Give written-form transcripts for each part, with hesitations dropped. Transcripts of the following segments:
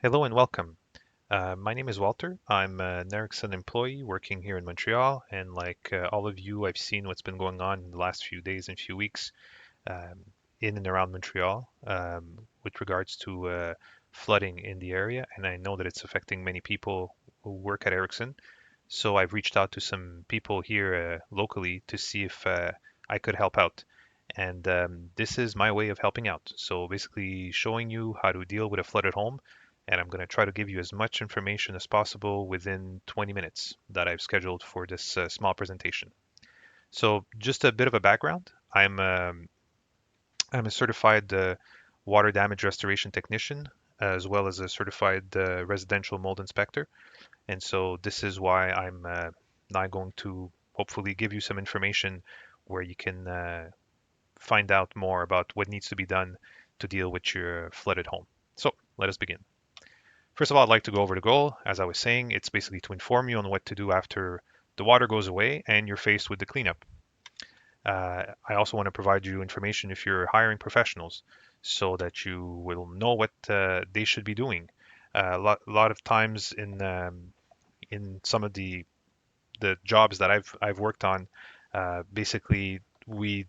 Hello and welcome. My name is Walter. I'm an Ericsson employee working here in Montreal, and like all of you, I've seen what's been going on in the last few days and few weeks um, in and around Montreal with regards to flooding in the area, and I know that it's affecting many people who work at Ericsson. So I've reached out to some people here locally to see if I could help out. And this is my way of helping out. So basically showing you how to deal with a flooded home. And I'm going to try to give you as much information as possible within 20 minutes that I've scheduled for this small presentation. So just a bit of a background. I'm a certified water damage restoration technician, as well as a certified residential mold inspector. And so this is why I'm now going to hopefully give you some information where you can find out more about what needs to be done to deal with your flooded home. So let us begin. First of all, I'd like to go over the goal. As I was saying, it's basically to inform you on what to do after the water goes away and you're faced with the cleanup. I also want to provide you information if you're hiring professionals so that you will know what they should be doing. A lot of times in some of the jobs that I've worked on, basically we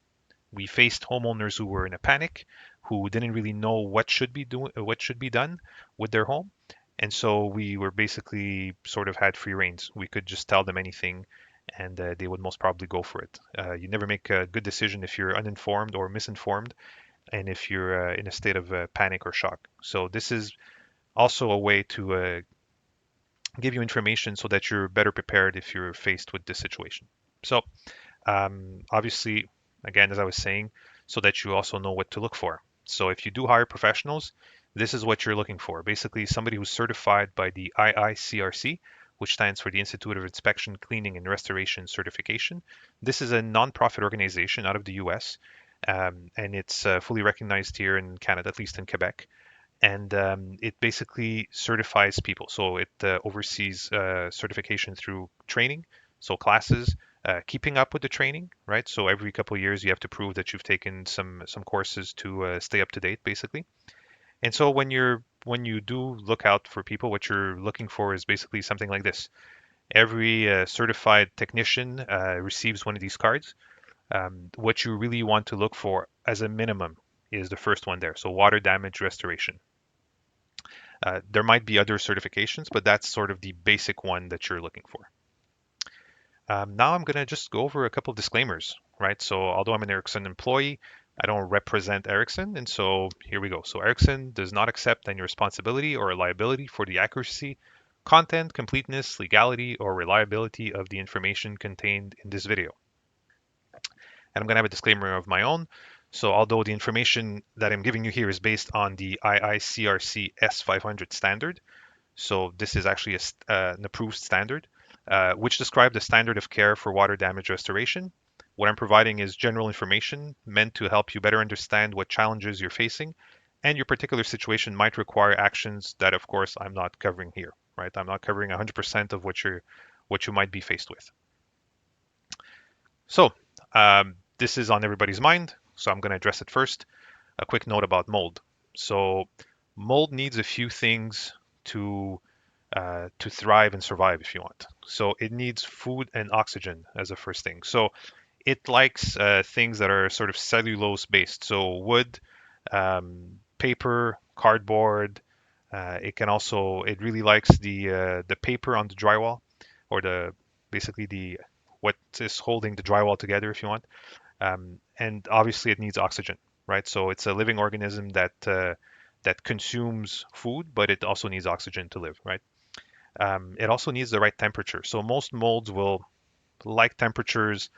faced homeowners who were in a panic, who didn't really know what should be done with their home, and so we were basically sort of had free reins. We could just tell them anything, and they would most probably go for it. You never make a good decision if you're uninformed or misinformed, and if you're in a state of panic or shock. So this is also a way to give you information so that you're better prepared if you're faced with this situation. So obviously, again, as I was saying, so that you also know what to look for. So if you do hire professionals, this is what you're looking for. Basically, somebody who's certified by the IICRC, which stands for the Institute of Inspection, Cleaning, and Restoration Certification. This is a nonprofit organization out of the US, and it's fully recognized here in Canada, at least in Quebec. And it basically certifies people. So it oversees certification through training, so classes, keeping up with the training, right? So every couple of years you have to prove that you've taken some courses to stay up to date, basically. And so when you do look out for people, what you're looking for is basically something like this. Every certified technician receives one of these cards. What you really want to look for as a minimum is the first one there. So water damage restoration. There might be other certifications, but that's sort of the basic one that you're looking for. Now I'm going to just go over a couple of disclaimers, right? So although I'm an Ericsson employee, I don't represent Ericsson, and so here we go. So Ericsson does not accept any responsibility or liability for the accuracy, content, completeness, legality, or reliability of the information contained in this video. And I'm going to have a disclaimer of my own. So although the information that I'm giving you here is based on the IICRC S500 standard, so this is actually an approved standard, which describes the standard of care for water damage restoration. What I'm providing is general information meant to help you better understand what challenges you're facing, and your particular situation might require actions that, of course, I'm not covering here. Right? I'm not covering 100% of what you might be faced with. So this is on everybody's mind, so I'm going to address it first. A quick note about mold. So mold needs a few things to thrive and survive, if you want. So it needs food and oxygen as a first thing. So it likes things that are sort of cellulose based. So wood, paper, cardboard. It really likes the paper on the drywall, or the basically the what is holding the drywall together, if you want. And obviously it needs oxygen, right? So it's a living organism that consumes food, but it also needs oxygen to live, right? It also needs the right temperature. So most molds will like temperatures,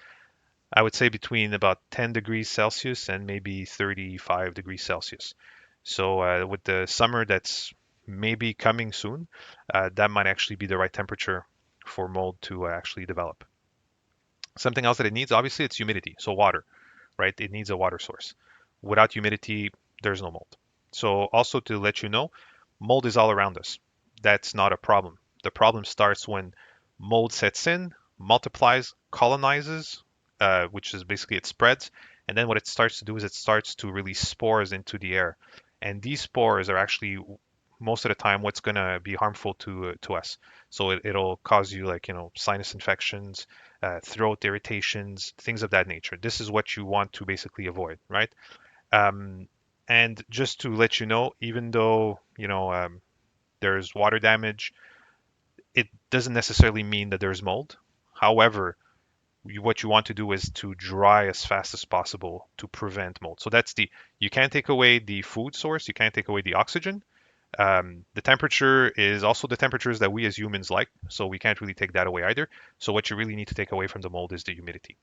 I would say between about 10 degrees Celsius and maybe 35 degrees Celsius. So with the summer that's maybe coming soon, that might actually be the right temperature for mold to actually develop. Something else that it needs, obviously, it's humidity. So water, right? It needs a water source. Without humidity, there's no mold. So also to let you know, mold is all around us. That's not a problem. The problem starts when mold sets in, multiplies, colonizes, which is basically it spreads. And then what it starts to do is it starts to release spores into the air. And these spores are actually most of the time what's going to be harmful to us. So it'll cause you like, sinus infections, throat irritations, things of that nature. This is what you want to basically avoid, right? Um, and just to let you know, even though, there's water damage, it doesn't necessarily mean that there's mold. However, what you want to do is to dry as fast as possible to prevent mold. So you can't take away the food source, you can't take away the oxygen. The temperature is also the temperatures that we as humans like, so we can't really take that away either. So what you really need to take away from the mold is the humidity.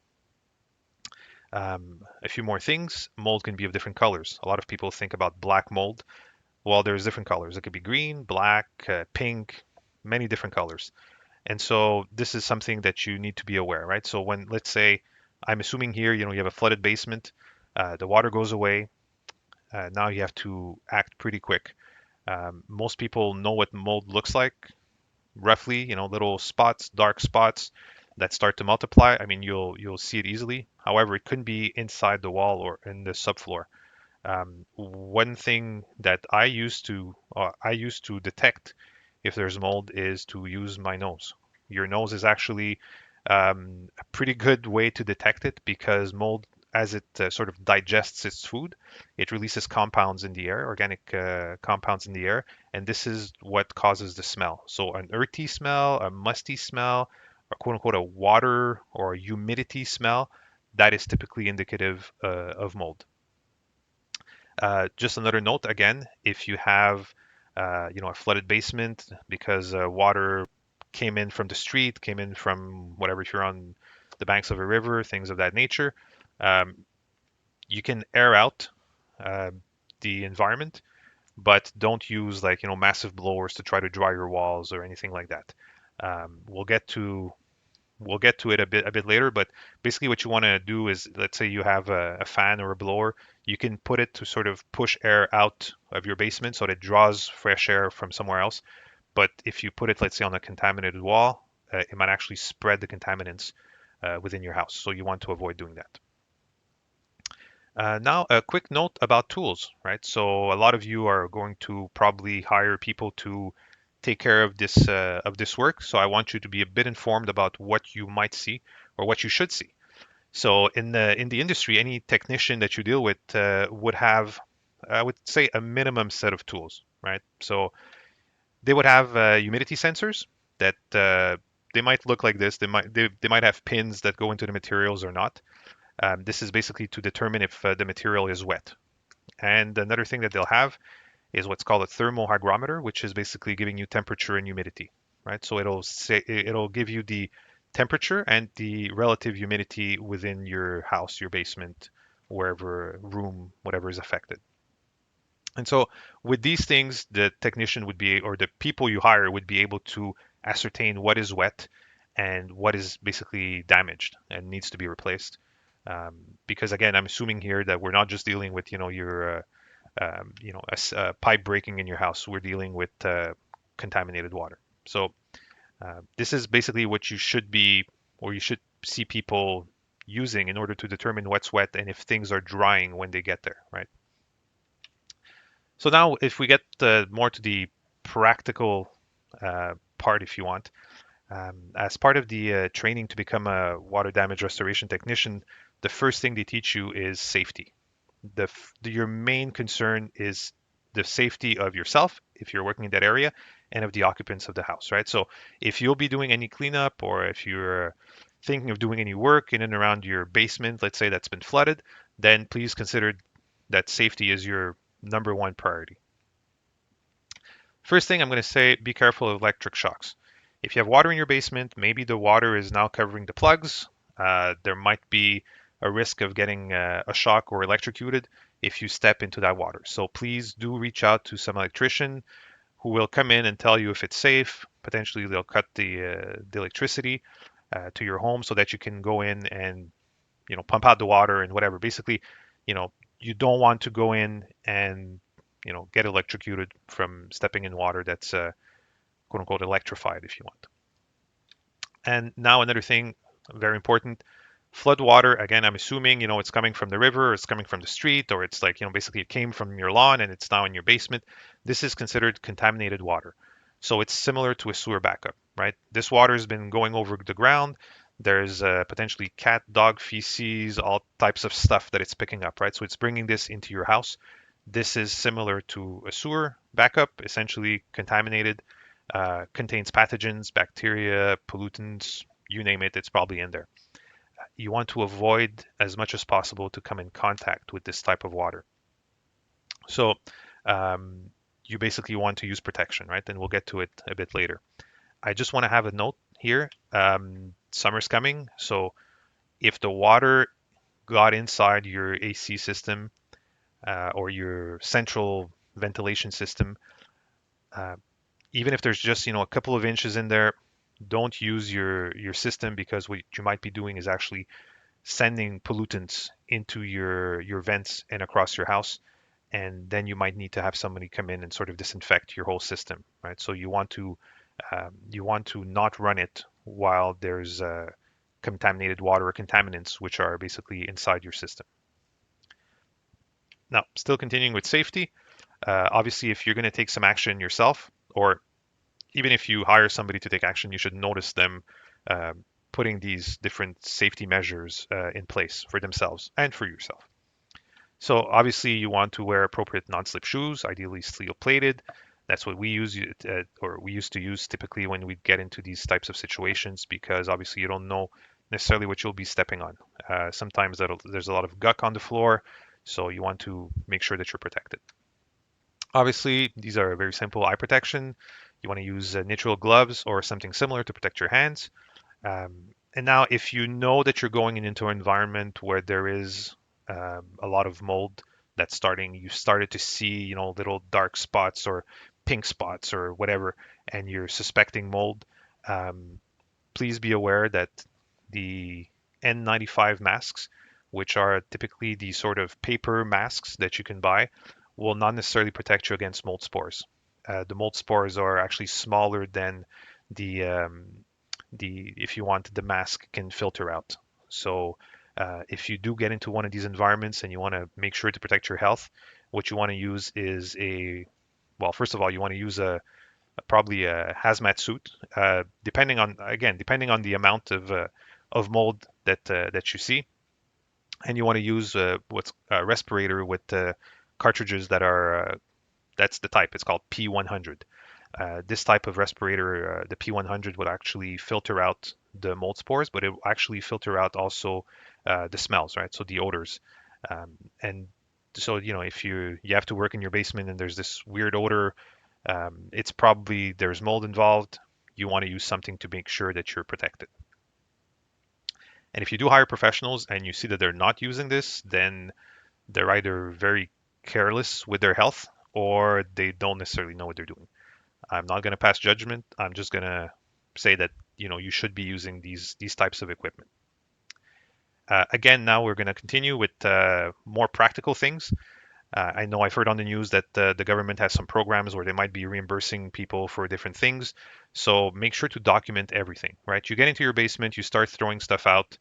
A few more things. Mold can be of different colors. A lot of people think about black mold. Well, there's different colors. It could be green, black, pink, many different colors. And so this is something that you need to be aware, right? So when, let's say, I'm assuming here, you have a flooded basement, the water goes away. Now you have to act pretty quick. Most people know what mold looks like, roughly, little spots, dark spots that start to multiply. I mean, you'll see it easily. However, it couldn't be inside the wall or in the subfloor. One thing that I used to detect if there's mold is to use my nose. Your nose is actually a pretty good way to detect it because mold, as it sort of digests its food, it releases compounds in the air, organic compounds in the air, and this is what causes the smell. So an earthy smell, a musty smell, or quote unquote a water or humidity smell, that is typically indicative of mold. Just another note again, if you have a flooded basement because water came in from the street, came in from whatever, if you're on the banks of a river, things of that nature, um, you can air out uh, the environment, but don't use like massive blowers to try to dry your walls or anything like that. We'll get to it a bit later, but basically what you want to do is, let's say you have a fan or a blower, you can put it to sort of push air out of your basement so that it draws fresh air from somewhere else. But if you put it, let's say, on a contaminated wall, it might actually spread the contaminants within your house. So you want to avoid doing that. Now, a quick note about tools, right? So a lot of you are going to probably hire people to take care of this work. So I want you to be a bit informed about what you might see or what you should see. So in the industry, any technician that you deal with would have, I would say, a minimum set of tools, right? So they would have humidity sensors that they might look like this. They might have pins that go into the materials or not. This is basically to determine if the material is wet. And another thing that they'll have is what's called a thermohygrometer, which is basically giving you temperature and humidity, right? So it'll give you the temperature and the relative humidity within your house, your basement, wherever room, whatever is affected. And so with these things, the technician would be, or the people you hire would be able to ascertain what is wet and what is basically damaged and needs to be replaced. Because again, I'm assuming here that we're not just dealing with, your, a pipe breaking in your house. We're dealing with contaminated water. So this is basically what you should be, or you should see people using in order to determine what's wet and if things are drying when they get there, right? So now, if we get more to the practical part, if you want, as part of the training to become a water damage restoration technician, the first thing they teach you is safety. Your main concern is the safety of yourself if you're working in that area and of the occupants of the house, right? So if you'll be doing any cleanup or if you're thinking of doing any work in and around your basement, let's say that's been flooded, then please consider that safety is your number one priority. First thing I'm going to say, be careful of electric shocks. If you have water in your basement, maybe the water is now covering the plugs. There might be a risk of getting a shock or electrocuted if you step into that water. So please do reach out to some electrician who will come in and tell you if it's safe. Potentially they'll cut the electricity to your home so that you can go in and pump out the water and whatever. Basically, you know you don't want to go in and get electrocuted from stepping in water that's quote unquote electrified, if you want. And now another thing, very important, Flood water, again, I'm assuming, it's coming from the river, or it's coming from the street, or it's like, basically it came from your lawn and it's now in your basement. This is considered contaminated water. So it's similar to a sewer backup, right? This water has been going over the ground. There's potentially cat, dog feces, all types of stuff that it's picking up, right? So it's bringing this into your house. This is similar to a sewer backup, essentially contaminated, contains pathogens, bacteria, pollutants, you name it, it's probably in there. You want to avoid as much as possible to come in contact with this type of water. So um, you basically want to use protection, right? And we'll get to it a bit later. I just want to have a note here. Summer's coming, so if the water got inside your AC system or your central ventilation system, uh, even if there's just a couple of inches in there, don't use your system, because what you might be doing is actually sending pollutants into your vents and across your house, and then you might need to have somebody come in and sort of disinfect your whole system, right? So you want to not run it while there's contaminated water or contaminants which are basically inside your system. Now, still continuing with safety, obviously if you're going to take some action yourself, or even if you hire somebody to take action, you should notice them uh, putting these different safety measures in place for themselves and for yourself. So obviously you want to wear appropriate non-slip shoes, ideally steel plated. That's what we use, or we used to use typically when we get into these types of situations, because obviously you don't know necessarily what you'll be stepping on. Sometimes there's a lot of guck on the floor, so you want to make sure that you're protected. Obviously, these are very simple eye protection. You want to use neutral gloves or something similar to protect your hands. And now, if you know that you're going into an environment where there is a lot of mold that's starting, you started to see, little dark spots or pink spots or whatever, and you're suspecting mold, um, please be aware that the N95 masks, which are typically the sort of paper masks that you can buy, will not necessarily protect you against mold spores. The mold spores are actually smaller than the if you want, the mask can filter out. So if you do get into one of these environments and you want to make sure to protect your health, what you want to use is well, first of all, you want to use probably a hazmat suit, depending on the amount of mold that you see, and you want to use what's a respirator with cartridges that are that's the type. It's called P100. This type of respirator, the P100, would actually filter out the mold spores, but it will actually filter out also the smells, right? So the odors. And so, if you have to work in your basement and there's this weird odor, it's probably there's mold involved. You want to use something to make sure that you're protected. And if you do hire professionals and you see that they're not using this, then they're either very careless with their health or they don't necessarily know what they're doing. I'm not going to pass judgment. I'm just going to say that you should be using these types of equipment. Again, now we're going to continue with more practical things. I know I've heard on the news that the government has some programs where they might be reimbursing people for different things. So make sure to document everything, right? You get into your basement, you start throwing stuff out,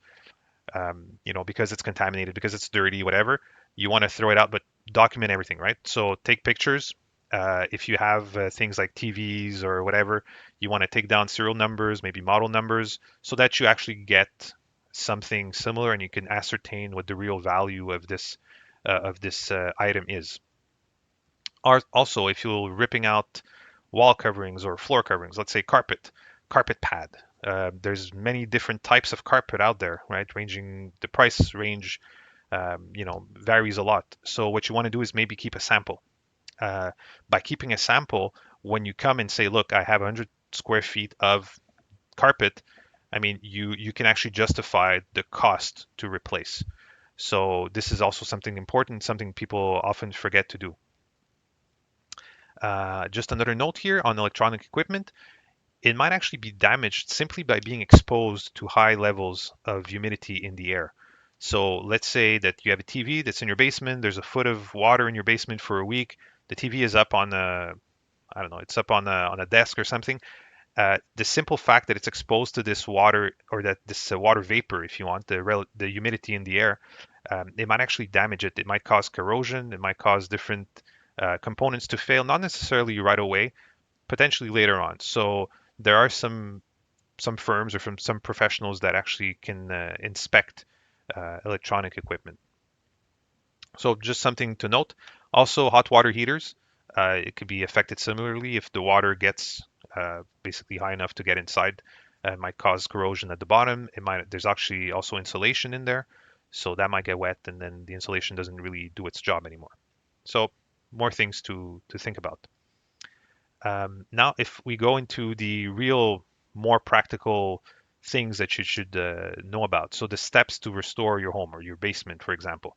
because it's contaminated, because it's dirty, whatever. You want to throw it out, but document everything, right? So take pictures. If you have things like TVs or whatever, you want to take down serial numbers, maybe model numbers, so that you actually get something similar and you can ascertain what the real value of this item is. Also, if you're ripping out wall coverings or floor coverings, let's say carpet pad. There's many different types of carpet out there, right? Ranging the price range, varies a lot. So what you want to do is maybe keep a sample. By keeping a sample, when you come and say, look, I have 100 square feet of carpet, I mean, you can actually justify the cost to replace. So this is also something important, something people often forget to do. Just another note here on electronic equipment, it might actually be damaged simply by being exposed to high levels of humidity in the air. So let's say that you have a TV that's in your basement, there's a foot of water in your basement for a week, the TV is up on a, I don't know, it's up on a desk or something, The simple fact that it's exposed to this water or that this water vapor, if you want, the humidity in the air, it might actually damage it. It might cause corrosion. It might cause different components to fail, not necessarily right away, potentially later on. So there are some firms or from some professionals that actually can inspect electronic equipment. So just something to note. Also, hot water heaters, it could be affected similarly if the water gets basically high enough to get inside. It might cause corrosion at the bottom. There's actually also insulation in there, so that might get wet, and then the insulation doesn't really do its job anymore. So more things to think about. Now, if we go into the real, more practical things that you should know about, so the steps to restore your home or your basement, for example,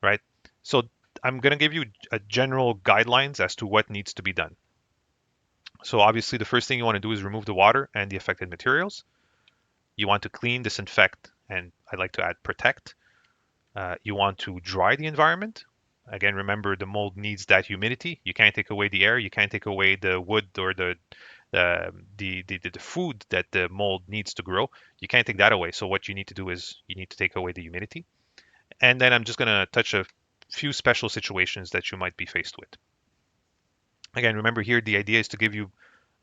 right? So I'm going to give you a general guidelines as to what needs to be done. So obviously, the first thing you want to do is remove the water and the affected materials. You want to clean, disinfect, and I like to add protect. You want to dry the environment. Again, remember the mold needs that humidity. You can't take away the air. You can't take away the wood or the food that the mold needs to grow. You can't take that away. So what you need to do is you need to take away the humidity. And then I'm just going to touch a few special situations that you might be faced with. Again, remember here the idea is to give you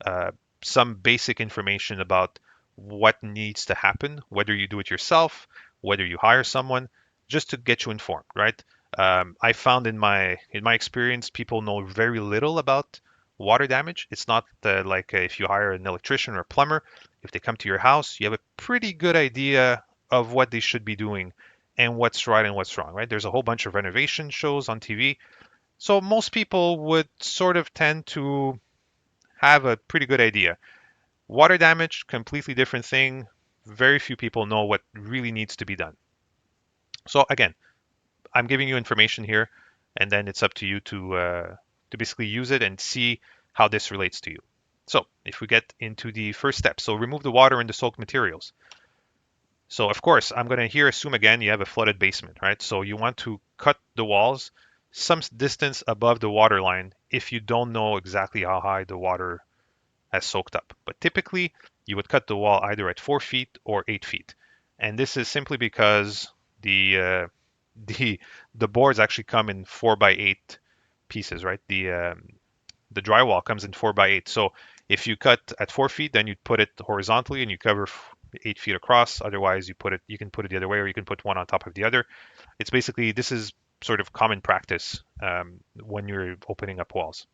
uh, some basic information about what needs to happen, whether you do it yourself, whether you hire someone, just to get you informed, right? I found in my experience, people know very little about water damage. It's not like if you hire an electrician or a plumber, if they come to your house, you have a pretty good idea of what they should be doing and what's right and what's wrong, right? There's a whole bunch of renovation shows on TV. So most people would sort of tend to have a pretty good idea. Water damage, completely different thing. Very few people know what really needs to be done. So again, I'm giving you information here, and then it's up to you to basically use it and see how this relates to you. So if we get into the first step, so remove the water and the soaked materials. So of course, I'm going to here assume again you have a flooded basement, right? So you want to cut the walls some distance above the water line if you don't know exactly how high the water has soaked up. But typically, you would cut the wall either at 4 feet or 8 feet. And this is simply because the uh, the the boards actually come in 4 by 8 pieces, right? The drywall comes in 4 by 8. So if you cut at 4 feet, then you put it horizontally and you cover 8 feet across. Otherwise, you can put it the other way, or you can put one on top of the other. It's basically this is sort of common practice when you're opening up walls.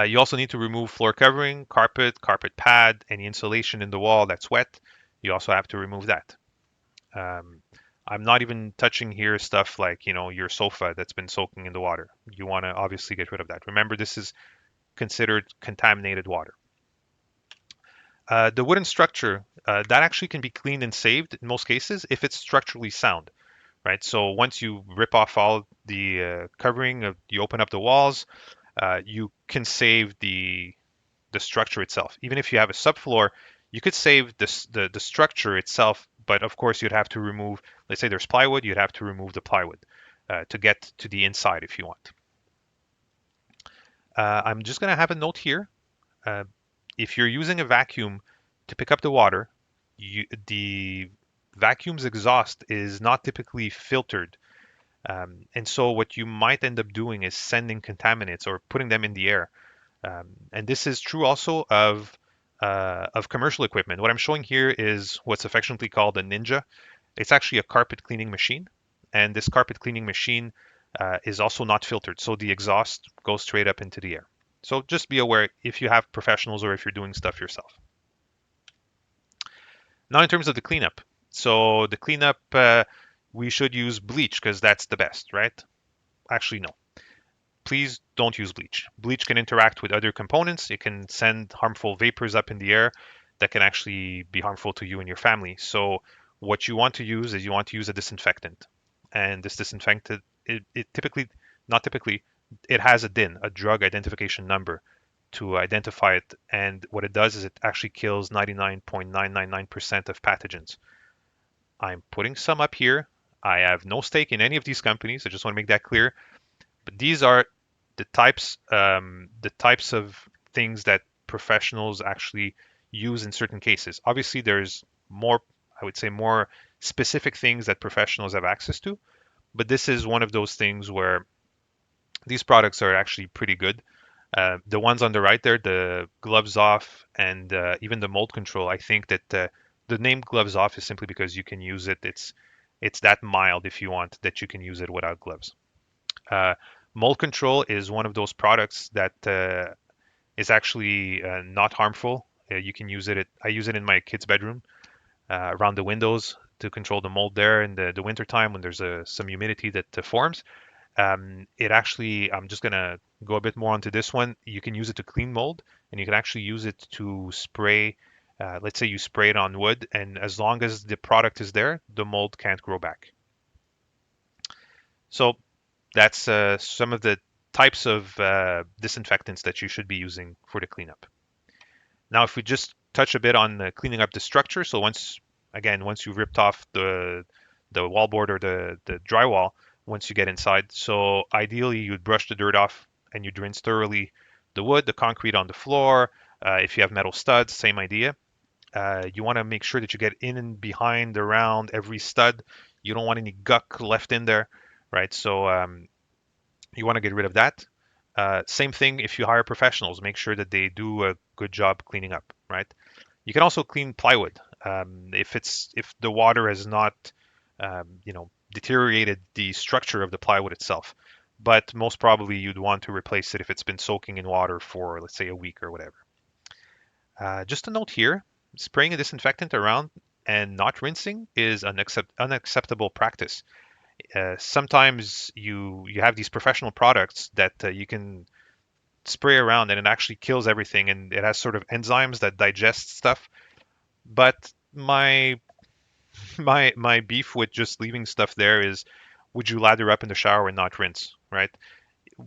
You also need to remove floor covering, carpet pad, any insulation in the wall that's wet. You also have to remove that. Um, I'm not even touching here stuff like, your sofa that's been soaking in the water. You want to obviously get rid of that. Remember, this is considered contaminated water. The wooden structure, that actually can be cleaned and saved in most cases if it's structurally sound, right? So once you rip off all the covering, you open up the walls, you can save the structure itself. Even if you have a subfloor, you could save the structure itself, but of course you'd have to remove, let's say there's plywood, you'd have to remove the plywood to get to the inside if you want. I'm just going to have a note here. Uh, if you're using a vacuum to pick up the water, the vacuum's exhaust is not typically filtered. And so what you might end up doing is sending contaminants or putting them in the air. And this is true also of commercial equipment. What I'm showing here is what's affectionately called a Ninja. It's actually a carpet cleaning machine, and this carpet cleaning machine is also not filtered, so the exhaust goes straight up into the air. So just be aware if you have professionals or if you're doing stuff yourself. Now, in terms of the cleanup, so the cleanup, we should use bleach because that's the best, right? Actually, no. Please don't use bleach. Bleach can interact with other components. It can send harmful vapors up in the air that can actually be harmful to you and your family. So what you want to use is you want to use a disinfectant. And this disinfectant, it typically, not typically, it has a DIN, a drug identification number to identify it. And what it does is it actually kills 99.999% of pathogens. I'm putting some up here. I have no stake in any of these companies. I just want to make that clear. But these are the types of things that professionals actually use in certain cases. Obviously, there's more, I would say, more specific things that professionals have access to, but this is one of those things where these products are actually pretty good. The ones on the right there, the gloves off and even the mold control, I think that the name gloves off is simply because you can use it. It's that mild if you want that you can use it without gloves. Uh, Mold control is one of those products that is actually not harmful. You can use it. I use it in my kid's bedroom around the windows to control the mold there in the winter time when there's some humidity that forms. It actually, I'm just gonna go a bit more onto this one. You can use it to clean mold, and you can actually use it to spray. Let's say you spray it on wood, and as long as the product is there, the mold can't grow back. So that's some of the types of disinfectants that you should be using for the cleanup. Now, if we just touch a bit on cleaning up the structure, so once you've ripped off the wallboard or the drywall, once you get inside, so ideally you'd brush the dirt off and you'd rinse thoroughly the wood, the concrete on the floor. If you have metal studs, same idea. You want to make sure that you get in and behind, around every stud. You don't want any guck left in there, right? So you want to get rid of that. Same thing if you hire professionals, make sure that they do a good job cleaning up, right? You can also clean plywood. If the water has not deteriorated the structure of the plywood itself, but most probably you'd want to replace it if it's been soaking in water for, let's say, a week or whatever. Just a note here, spraying a disinfectant around and not rinsing is an unacceptable practice. Sometimes you have these professional products that you can spray around and it actually kills everything, and it has sort of enzymes that digest stuff. But my beef with just leaving stuff there is, would you lather up in the shower and not rinse, right?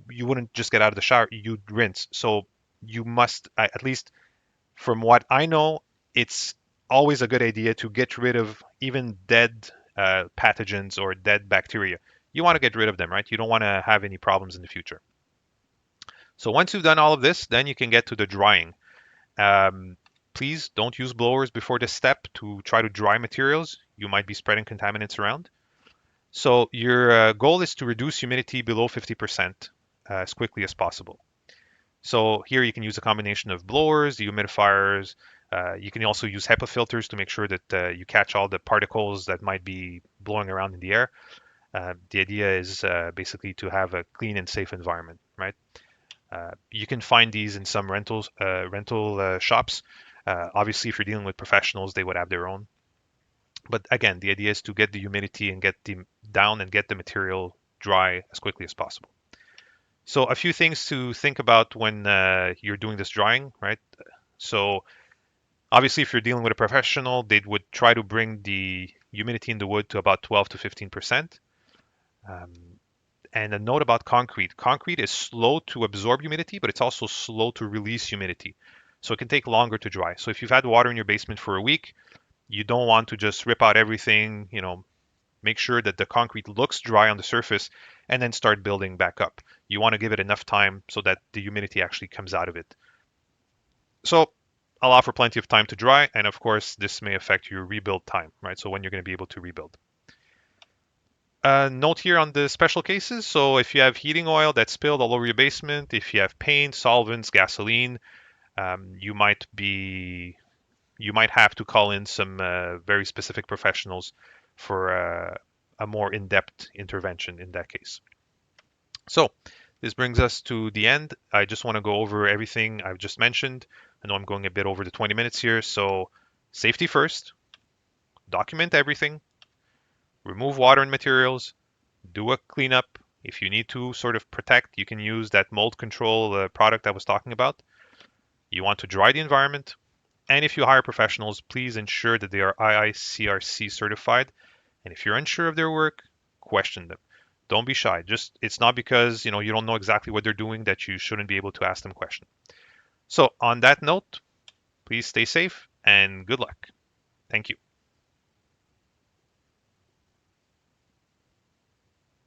You wouldn't just get out of the shower, you'd rinse. So you must, at least from what I know, it's always a good idea to get rid of even dead pathogens or dead bacteria. You want to get rid of them, right? You don't want to have any problems in the future. So once you've done all of this, then you can get to the drying. Um, Please don't use blowers before this step to try to dry materials. You might be spreading contaminants around. So your goal is to reduce humidity below 50% as quickly as possible. So here you can use a combination of blowers, dehumidifiers. You can also use HEPA filters to make sure that you catch all the particles that might be blowing around in the air. The idea is basically to have a clean and safe environment, right? You can find these in some rental shops. Obviously, if you're dealing with professionals, they would have their own. But again, the idea is to get the humidity and get the down and get the material dry as quickly as possible. So a few things to think about when you're doing this drying, right? So obviously, if you're dealing with a professional, they would try to bring the humidity in the wood to about 12 to 15%. Um, and a note about concrete. Concrete is slow to absorb humidity, but it's also slow to release humidity. So it can take longer to dry. So if you've had water in your basement for a week, you don't want to just rip out everything, make sure that the concrete looks dry on the surface and then start building back up. You want to give it enough time so that the humidity actually comes out of it. So allow for plenty of time to dry, and of course, this may affect your rebuild time, right? So when you're going to be able to rebuild. Note here on the special cases. So if you have heating oil that's spilled all over your basement, if you have paint, solvents, gasoline, you might have to call in some very specific professionals for a more in-depth intervention in that case. So this brings us to the end. I just want to go over everything I've just mentioned. I know I'm going a bit over the 20 minutes here. So safety first, document everything, remove water and materials, do a cleanup. If you need to sort of protect, you can use that mold control product I was talking about. You want to dry the environment. And if you hire professionals, please ensure that they are IICRC certified. And if you're unsure of their work, question them. Don't be shy. Just it's not because you don't know exactly what they're doing that you shouldn't be able to ask them questions. So on that note, please stay safe and good luck. Thank you.